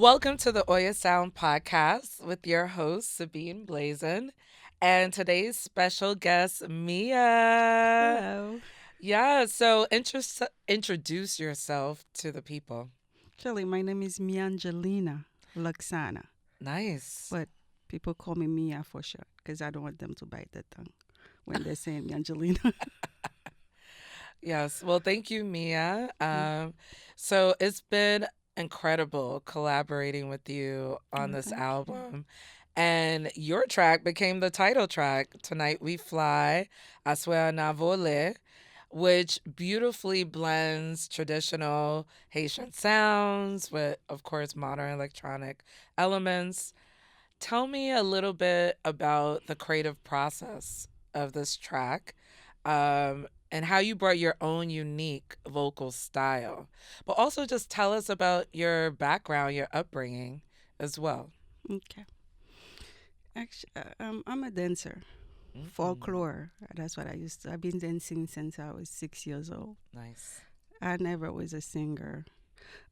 Welcome to the Oyasound Podcast with your host, Sabine Blaizin, and today's special guest, Mia. Hello. Yeah, so introduce yourself to the people. Actually, my name is Miangelina Luxana, Nice. but people call me Mia for short because I don't want them to bite their tongue when they're saying Miangelina. Yes. Well, thank you, Mia. So it's been incredible collaborating with you on Oh, this thank you. album. And your track became the title track, Tonight We Fly, Aswea Navole, which beautifully blends traditional Haitian sounds with, of course, modern electronic elements. Tell me a little bit about the creative process of this track, and how you brought your own unique vocal style. But also just tell us about your background, your upbringing as well. Okay. Actually, I'm a dancer, Mm, folklore. That's what I used to. I've been dancing since I was 6 years old. nice. I never was a singer.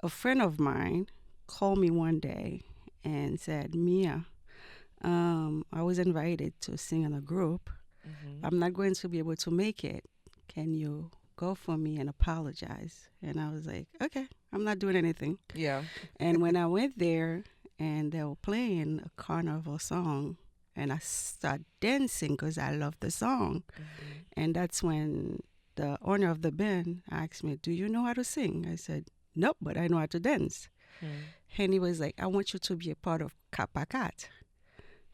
A friend of mine called me one day and said, Mia, I was invited to sing in a group. Hmm. I'm not going to be able to make it. Can you go for me and apologize? And I was like, okay, I'm not doing anything. Yeah. And when I went there and they were playing a carnival song, and I started dancing because I love the song. Hmm. And that's when the owner of the band asked me, do you know how to sing? I said, nope, but I know how to dance. And he was like, I want you to be a part of Kapakat.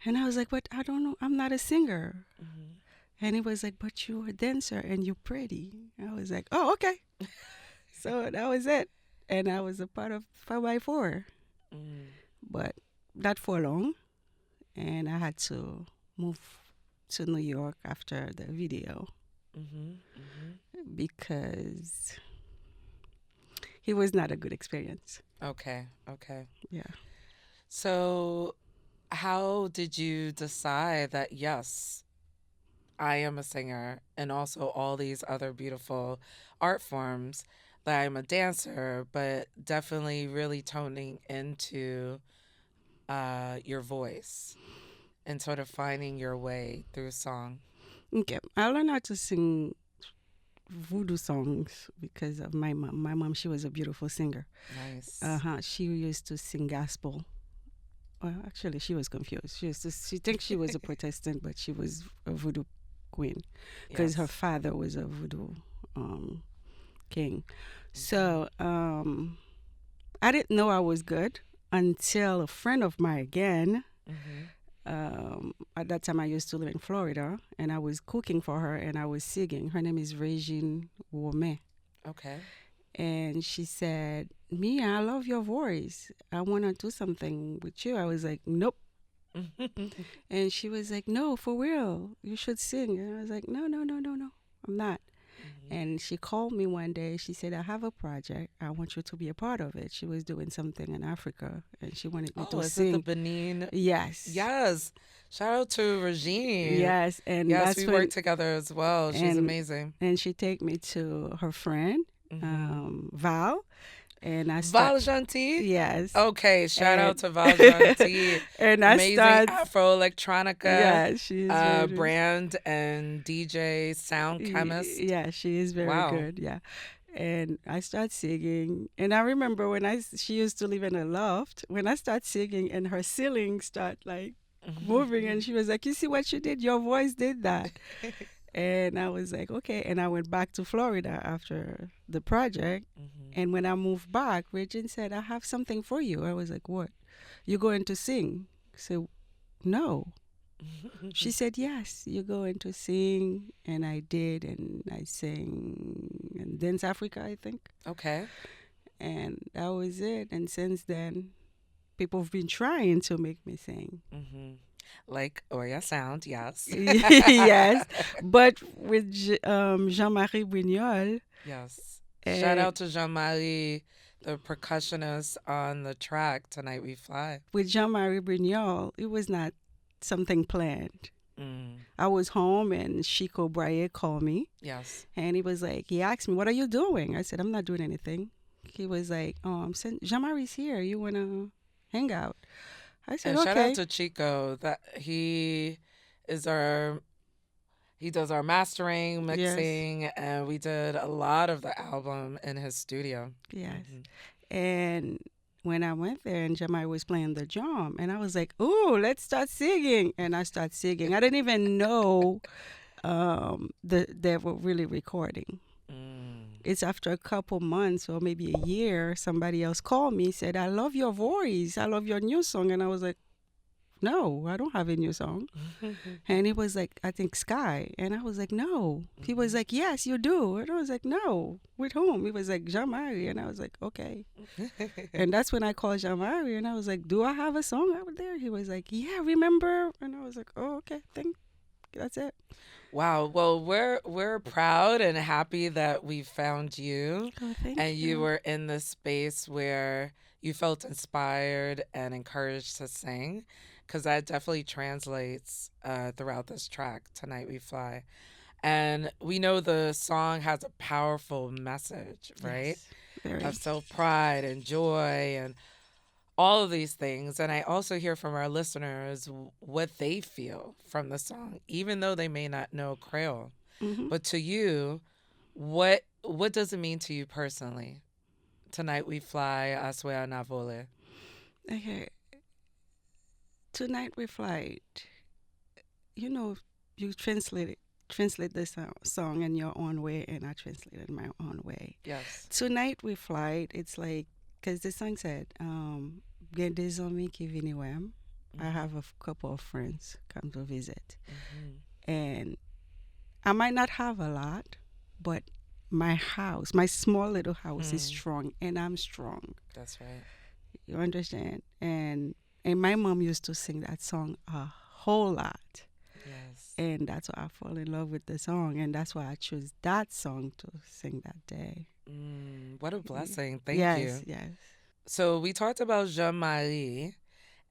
And I was like, but I don't know, I'm not a singer. Hmm. And he was like, but you're a dancer and you're pretty. I was like, oh, okay. So that was it. And I was a part of 5 by 4 Hmm. but not for long. And I had to move to New York after the video Hmm. Hmm. because it was not a good experience. Okay. Okay. Yeah. So, how did you decide that, yes, I am a singer, and also all these other beautiful art forms, that I'm a dancer, but definitely really toning into your voice and sort of finding your way through song? Okay. I learned how to sing voodoo songs because of my mom. My mom, she was a beautiful singer. Nice. She used to sing gospel. Well, actually, she was confused. She thinks she was a Protestant, but she was a voodoo queen because her Yes. father was a voodoo um, king. Hmm. So I didn't know I was good until a friend of mine again. Hmm. At that time, I used to live in Florida, and I was cooking for her, and I was singing. Her name is Regine Womet, Okay. and she said, "Mia, I love your voice. I want to do something with you." I was like, "Nope." And she was like, "No, for real, you should sing." And I was like, "No, no, no, no, no, I'm not." Hmm. And she called me one day. She said, I have a project. I want you to be a part of it. She was doing something in Africa and she wanted me Oh, to is it the sing. Benin? Yes. Yes. Shout out to Regine. Yes. And Yes, that's we when, work together as well. She's and amazing. and she take me to her friend, Hmm. Val. And I start, Val Gentil? yes. Okay, shout out And, to Val Gentil. and I Amazing start, Afro Electronica yeah, she is very, brand and DJ sound chemist. yeah, she is very Wow. good. Yeah. And I start singing. And I remember when she used to live in a loft. When I start singing, and her ceiling start like moving, and she was like, "You see what you did? Your voice did that." And I was like, "Okay." And I went back to Florida after the project. Hmm. And when I moved back, Regine said, "I have something for you." I was like, "What? You going to sing?" So no. She said, "Yes, you're going to sing." And I did, and I sang in Dance Africa, I think. Okay. And that was it. And since then, people have been trying to make me sing. Hmm. Like Oya Sound, yes. Yes, but with Jean-Marie Brignol, Yes. Shout uh, out to Jean-Marie, the percussionist on the track Tonight We Fly. with Jean-Marie Brignol, it was not something planned. Mm. I was home and Chico Braille called me Yes. and he asked me, "What are you doing?" I said, "I'm not doing anything." He was like, Jean Marie's here. You want to hang out. I said, And shout out okay. to Chico that is our he does our mastering, Yes, mixing, and we did a lot of the album in his studio. yes. Hmm. And when I went there and Jamai was playing the drum, and I was like, "Ooh, let's start singing!" And I started singing. I didn't even know they were really recording. Mm. It's after a couple months or maybe a year, somebody else called me, said, "I love your voice. I love your new song." And I was like, "No, I don't have a new song." And he was like, "I think Sky." And I was like, "No." He was like, "Yes, you do." And I was like, "No." With whom? He was like, "Jean-Marie." And I was like, "Okay." And that's when I called Jean-Marie and I was like, "Do I have a song out there?" He was like, "Yeah, remember?" And I was like, "Oh, okay. Think that's it." Wow. Well, we're proud and happy that we found you Oh, and thank you you. were in this space where you felt inspired and encouraged to sing, because that definitely translates throughout this track, Tonight We Fly. And we know the song has a powerful message, right? Yes, Of very. self pride and joy and all of these things. And I also hear from our listeners what they feel from the song, even though they may not know Creole. Hmm. But to you, what does it mean to you personally? Tonight we fly, Aswea Navole. Okay. Tonight we fly. You know, you translate the song in your own way, and I translate it in my own way. Yes. Tonight we fly. It's like because the song said, "Get des amis qui viennent wem." I Mm-hmm. have a couple of friends come to visit, Mm-hmm. and I might not have a lot, but my house, my small little house, is Hmm. strong, and I'm strong. That's right. You understand? And my mom used to sing that song a whole lot. Yes. And that's why I fall in love with the song, and that's why I chose that song to sing that day. What a blessing. Thank Yes, you. yes, So we talked about Jean Marie,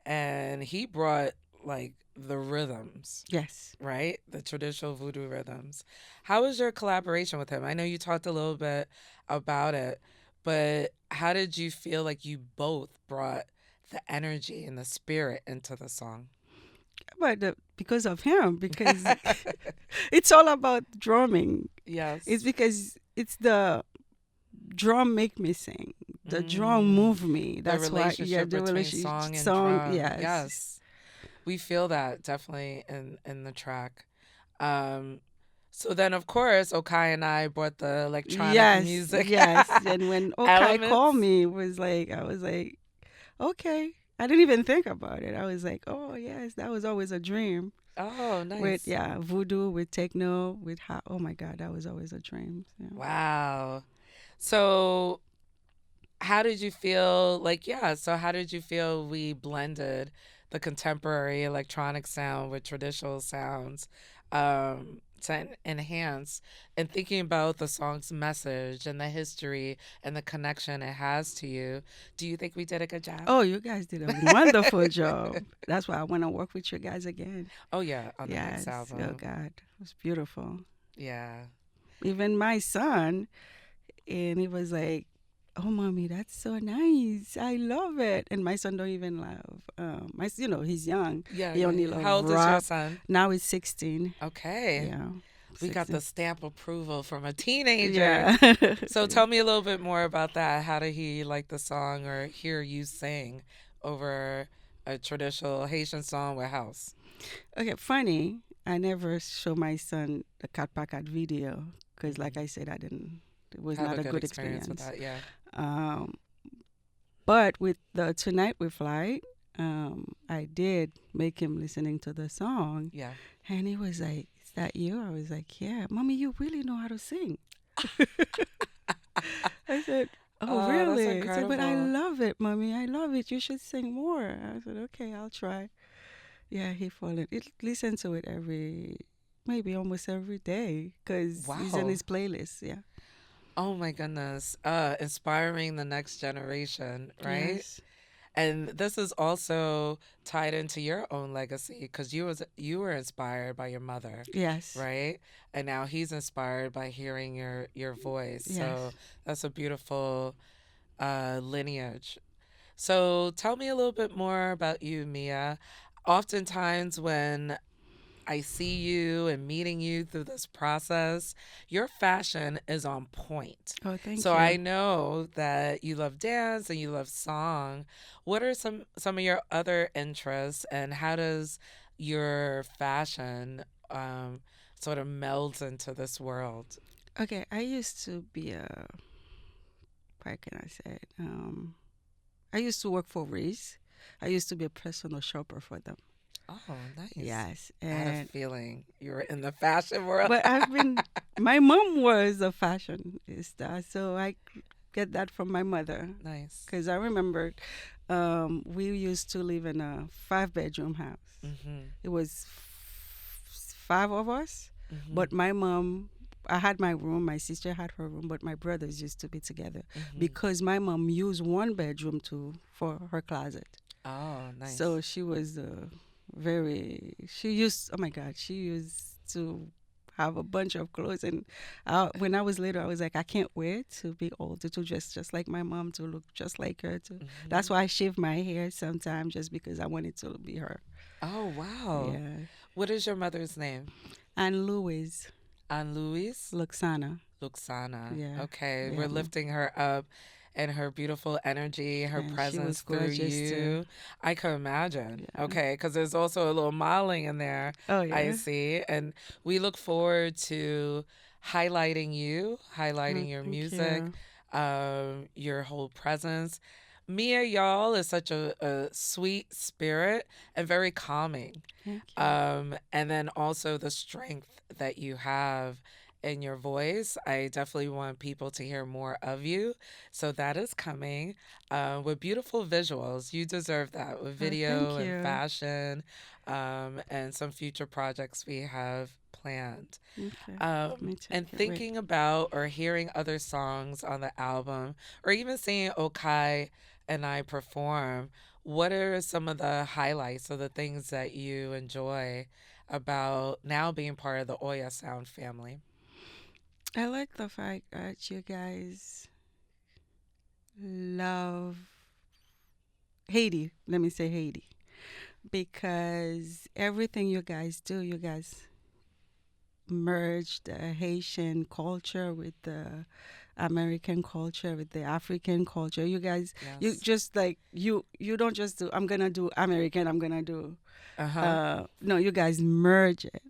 and he brought like the rhythms, yes. right? The traditional voodoo rhythms. How was your collaboration with him? I know you talked a little bit about it, but how did you feel like you both brought the energy and the spirit into the song? But because of him, because it's all about drumming. It's Yes. because it's the drum make me sing. The drum Mm, move me. the That's why, yeah, relationship the between relationship song and song, drum. yes. Yes. We feel that definitely in the track. Um, so then, of course, Okai and I brought the electronic Yes, music yes. And when Okai called elements. me, it was like, I was like, okay. I didn't even think about it. I was like, oh, yes, that was always a dream. Oh, With, nice. yeah, voodoo, with techno, with, oh my God, that was always a dream. Yeah. Wow. So, how did you feel? So how did you feel we blended the contemporary electronic sound with traditional sounds to enhance and thinking about the song's message and the history and the connection it has to you? Do you think we did a good job? Oh, you guys did a wonderful job. That's why I want to work with you guys again. Oh, yeah, on the next Yes. Oh, album. God. It was beautiful. Yeah. Even my son, and he was like, "Oh, mommy, that's so nice. I love it." And my son don't even love. He's young. Yeah, He yeah, only yeah. How love old is your rap. son? Now he's 16. Okay. Yeah, We got the 16. stamp approval from a teenager. Yeah. So tell me a little bit more about that. How did he like the song or hear you sing over a traditional Haitian song with house? Okay, funny. I never show my son the Cat Pacat video because, like Hmm. I said, I didn't. It was Have not a a good good experience with experience. that, yeah. Um, but with the Tonight We Fly, I did make him listening to the song, Yeah. and he was like, "Is that you?" I was like, "Yeah, mommy, you really know how to sing." I said, "Oh, Oh, that's really?" He said, "But I incredible. love it, mommy. I love it. You should sing more." I said, "Okay, I'll try." Yeah, he followed. It listen to it maybe almost every day, because he's in Wow. his playlist. Yeah. Oh my goodness. Inspiring the next generation, right? Yes. And this is also tied into your own legacy because you were inspired by your mother, Yes. right? And now he's inspired by hearing your voice. Yes. So that's a beautiful lineage. So tell me a little bit more about you, Mia. Oftentimes, when I see you and meeting you through this process, your fashion is on point. Oh, thank So I you. know that you love dance and you love song. What are some of your other interests, and how does your fashion sort of meld into this world? Okay, I used to be a, how can I say it? I used to work for Race. I used to be a personal shopper for them. Oh, nice. Yes, I had a and feeling you were in the fashion world. but I've been. My mom was a fashionista, so I get that from my mother. Nice. Because I remember we used to live in a 5 bedroom house. Mhm. It was five of us, Mhm. but my mom, I had my room, my sister had her room, but my brothers used to be together Mhm. because my mom used 1 bedroom to for her closet. Oh, So nice. she was she used, oh my God, she used to have a bunch of clothes. And when I was little, I was like, I can't wait to be older, to dress just like my mom, to look just like her. That's Mhm. why I shave my hair sometimes, just because I wanted to be her. Oh, wow. Yeah. What is your mother's name? And Louise, Anne Louise Luxana. Luxana. Yeah. Okay, Yeah. we're lifting her up and her beautiful energy, her And she presence was through gorgeous too. you. I can imagine. Yeah. Okay, because there's also a little modeling in there, Oh, I yeah. see. And we look forward to Oh, highlighting your thank music, you. your whole presence. Mia, y'all, is such a sweet spirit and very calming. Thank you. And then also the strength that you have in your voice. I definitely want people to hear more of you. So that is coming with beautiful visuals. You deserve that with Oh, video thank and you. fashion and some future projects we have planned. Okay. Let me And take it. Wait. thinking about or hearing other songs on the album, or even seeing Okai and I perform, what are some of the highlights of the things that you enjoy about now being part of the Oyasound family? I like the fact that you guys love Haiti. Let me say Haiti. Because everything you guys do, you guys merge the Haitian culture with the American culture, with the African culture. You guys, you Yes. just like you don't just do, I'm gonna do American, I'm gonna do Uh huh. no, you guys merge it.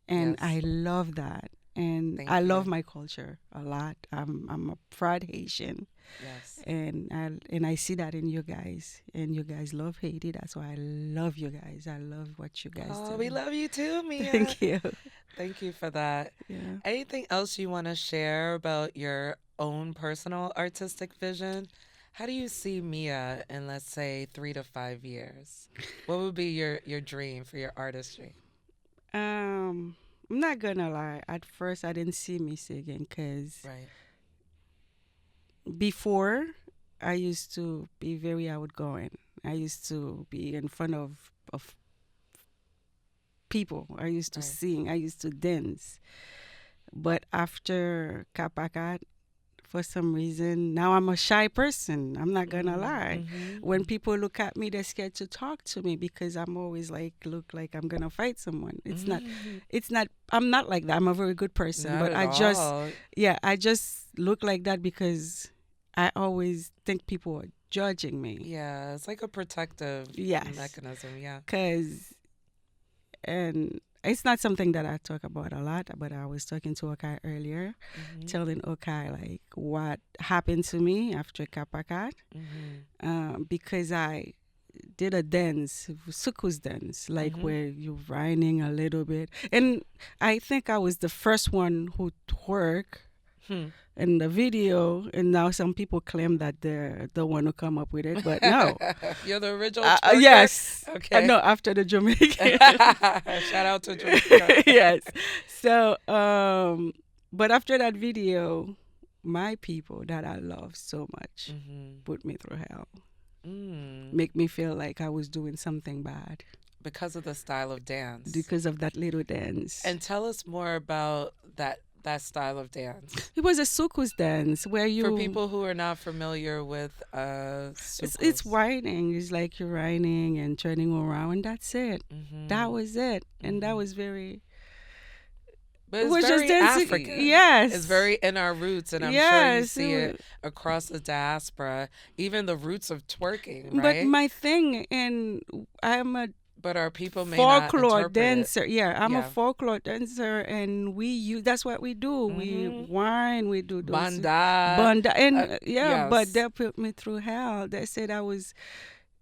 And I Yes. love that. And I Thank love you. my culture a lot. I'm a proud Haitian, Yes. and I see that in you guys. And you guys love Haiti. That's why I love you guys. I love what you guys Oh, do. we love you too, Mia. Thank you. Thank you for that. Yeah. Anything else you want to share about your own personal artistic vision? How do you see Mia in, let's say, 3 to 5 years? What would be your dream for your artistry? Um, I'm not gonna lie. At first, I didn't see me singing because Right. before I used to be very outgoing. I used to be in front of people. I used to Right. sing. I used to dance. But after Kapakat, for some reason, now I'm a shy person. I'm not gonna Mm, lie. mm-hmm. When people look at me, they're scared to talk to me because I'm always like look like I'm gonna fight someone. Mm, It's not. I'm not like that. I'm a very good person, not but at all. I just look like that because I always think people are judging me. Yeah, it's like a protective Yes, mechanism. Yeah. because and it's not something that I talk about a lot, but I was talking to Okai earlier, Mm-hmm. telling Okai like what happened to me after Kapakat, Mm-hmm. because I did a dance, sukus dance, like Mm-hmm. where you're whining a little bit, and I think I was the first one who twerk Hmm. in the video, and now some people claim that they're the one who come up with it, but no. You're the original twerker? Yes. Okay. No, after the Jamaican. Shout out to Jamaica. Yes. So, but after that video, my people that I love so much Mm-hmm. put me through hell, Mm. make me feel like I was doing something bad Because of the style of dance. because of that little dance. And tell us more about that that style of dance? It was a sukus dance where For you people who are not familiar with it's sucos. riding. It's like you're riding and turning around, and that's it. That Hmm. was it, and that Hmm. was very. But It it's was just very dancing. African. It's Yes, very in our roots, and I'm sure you yes. see it across the diaspora, even the roots of twerking, But right? my thing, and I'm a But our people may not folklore interpret it. dancer. Yeah, I'm a Yeah. folklore dancer, and we use that's what we do. We Hmm. whine, we do those Banda. banda, and yeah. But Yes. they put me through hell. They said I was.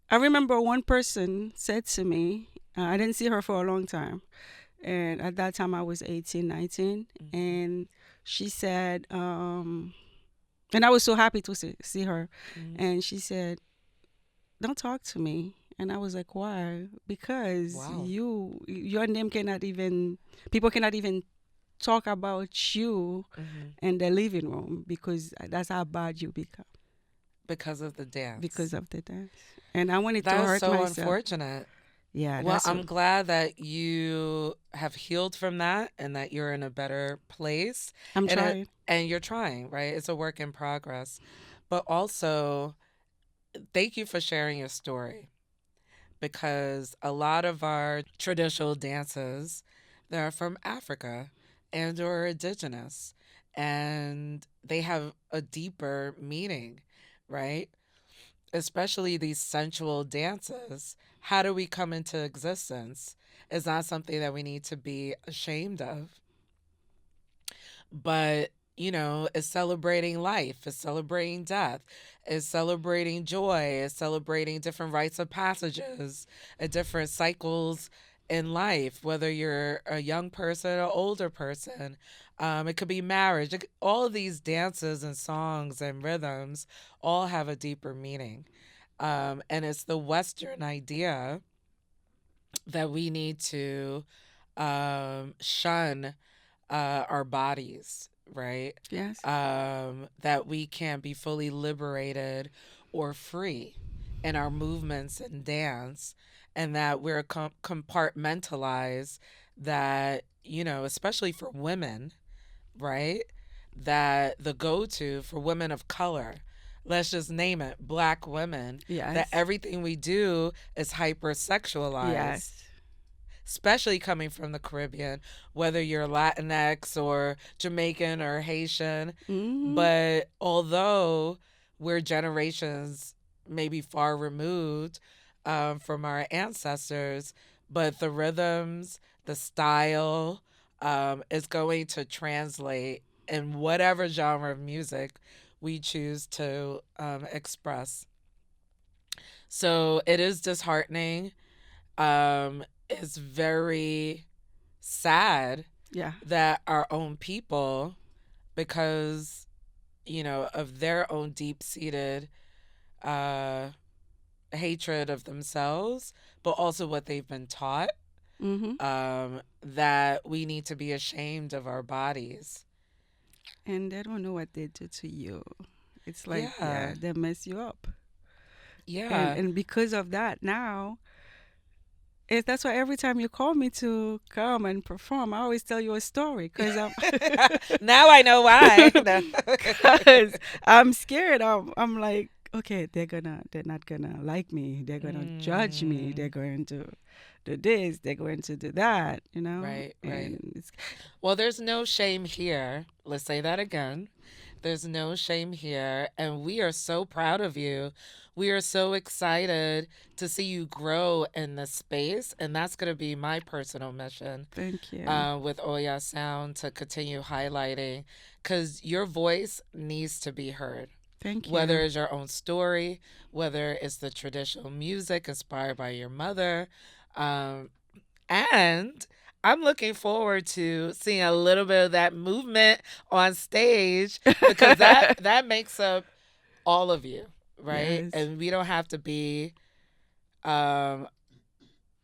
I remember one person said to me, I didn't see her for a long time, and at that time I was 18, 19, Hmm. and she said, and I was so happy to see her, Hmm. and she said, "Don't talk to me." And I was like, "Why?" Because Wow. your name cannot even, people cannot even talk about you Hmm. in the living room because that's how bad you become Because of the dance. because of the dance. And I wanted to That is hurt so myself. unfortunate. Yeah, Well, that's I'm what glad that you have healed from that and that you're in a better place, I'm and trying. you're trying, right? It's a work in progress. But also, thank you for sharing your story, because a lot of our traditional dances, they're from Africa and or indigenous, and they have a deeper meaning, right? Especially these sensual dances. How do we come into existence is not something that we need to be ashamed of, but it's celebrating life, it's celebrating death, it's celebrating joy, it's celebrating different rites of passages, different cycles in life, whether you're a young person or older person. It could be marriage. All of these dances and songs and rhythms all have a deeper meaning. And it's the Western idea that we need to shun our bodies, right? Yes. That we can be fully liberated or free in our movements and dance, and that we're compartmentalized, that, especially for women, right? That the go to for women of color, let's just name it Black women, that Yes. everything we do is hypersexualized, Yes. especially coming from the Caribbean, whether you're Latinx or Jamaican or Haitian. Mhm. But although we're generations maybe far removed from our ancestors, but the rhythms, the style is going to translate in whatever genre of music we choose to express. So it is disheartening. It's very sad Yeah. that our own people, because of their own deep-seated uh, hatred of themselves, but also what they've been taught, Mhm. that we need to be ashamed of our bodies. And they don't know what they do to you. It's like, Yeah, yeah, they mess you up. And yeah. and because of that now, that's why every time you call me to come and perform, I always tell you a story because I'm Now I know why. No. cause I'm scared. I'm like, okay, they're not gonna like me. They're gonna judge me. They're Mm, going to do this. They're going to do that. right, right. And it's Well, there's no shame here. Let's say that again. There's no shame here. And we are so proud of you. We are so excited to see you grow in this space. And that's going to be my personal mission thank you, with Oyasound, to continue highlighting, because your voice needs to be heard. thank Whether you. it's your own story, whether it's the traditional music inspired by your mother, um, and I'm looking forward to seeing a little bit of that movement on stage, because that makes up all of you, right? Yes. And we don't have to be um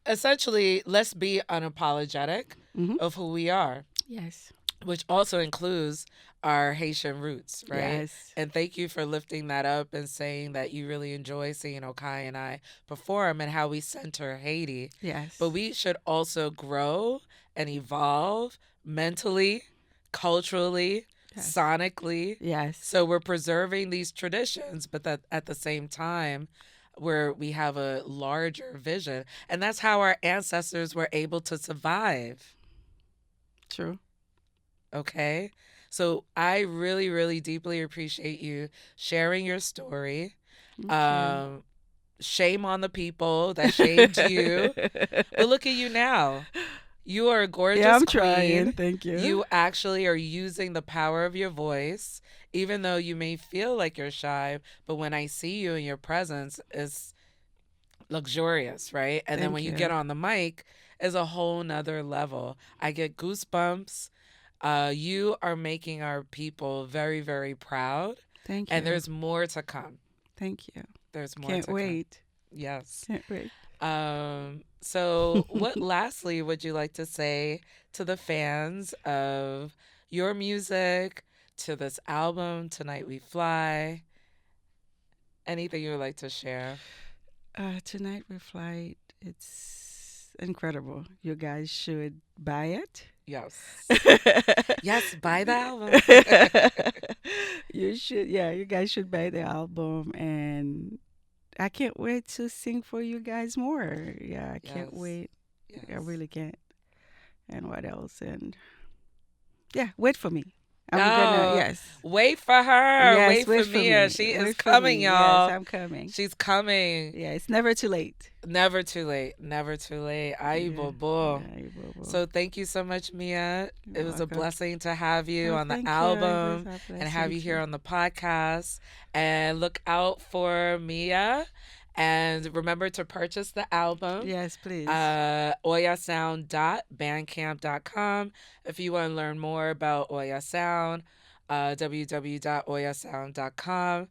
essentially, let's be unapologetic Hmm. of who we are, Yes. which also includes our Haitian roots, right? Yes. And thank you for lifting that up and saying that you really enjoy seeing Okai and I perform and how we center Haiti. But Yes. we should also grow and evolve mentally, culturally, Yes. sonically. Yes. So we're preserving these traditions, but that at the same time, where we have a larger vision. And that's how our ancestors were able to survive. True. Okay. So I really, really deeply appreciate you sharing your story. Thank you. Shame on the people that shamed you. But look at you now. You are a Yeah, gorgeous I'm trying. queen. Thank you. You actually are using the power of your voice, even though you may feel like you're shy. But when I see you in your presence, it's luxurious, right? And then Thank when you you. get on the mic, is a whole nother level. I get goosebumps. You are making our people very, very proud. Thank And you. there's more to come. Thank you. There's more Can't to come. wait. Yes. Can't wait. So what lastly would you like to say to the fans of your music, to this album, Tonight We Fly? Anything you would like to share? Tonight we fly. It's incredible. You guys should buy it. Yes. Yes, buy the album. You should. Yeah, you guys should buy the album, and I can't wait to sing for you guys more. Yeah, I can't Yes. wait. Yes. I really can't. And what else? And yeah, wait for me. I'm No, gonna. Yes. wait for her. Yes, Wait wait for for Mia. me. She is Wait for coming, me. y'all. Yes, I'm coming. She's coming. Yeah, it's never too late. Never too late. Never too late. Aye, Yeah, bobo. yeah, bobo. So thank you so much, Mia. You're It was a welcome. blessing to have you Oh, on the thank you. It album was a and have you blessing here too. on the podcast. And look out for Mia. And remember to purchase the album. Yes, please. Oyasound.bandcamp.com. If you want to learn more about Oyasound, www.oyasound.com.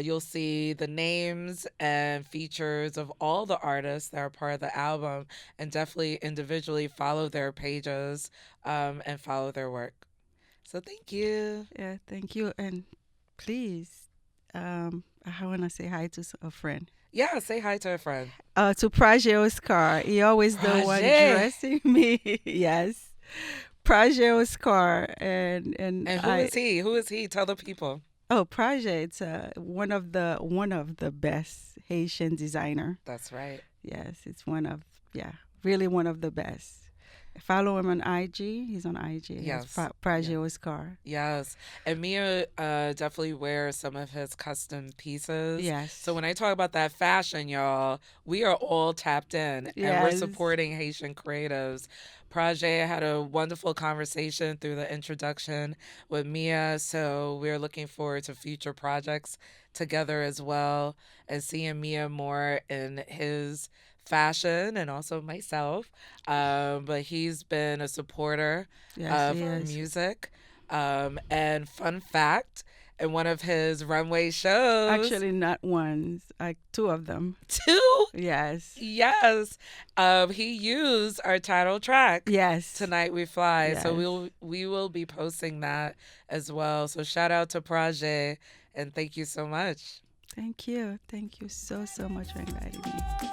You'll see the names and features of all the artists that are part of the album, and definitely individually follow their pages and follow their work. So thank you. Yeah, thank you. And please, I want to say hi to a friend. Yeah, say hi to a friend. To Praje Oscar. He always the one Praje. dressing me. Yes. Praje Oscar. And And who is he? Who is he? Tell the people. Oh, Praje, it's one of the best Haitian designer. That's right. Yes, it's really one of the best. Follow him on IG. He's on IG. Yes. Praje Yeah. Oscar. Yes. And Mia definitely wears some of his custom pieces. Yes. So when I talk about that fashion, y'all, we are all tapped in and we're Yes. supporting Haitian creatives. Praje had a wonderful conversation through the introduction with Mia. So we're looking forward to future projects together as well and seeing Mia more in his fashion and also myself. But he's been a supporter Yes, of he our is. music. And fun fact, in one of his runway shows, Actually, not one, like two of them. two, Yes. yes, he used our title track. Yes. Tonight We Fly. So Yes. we will be posting that as well. So shout out to Praje and thank you so much. Thank you. Thank you so much for inviting me.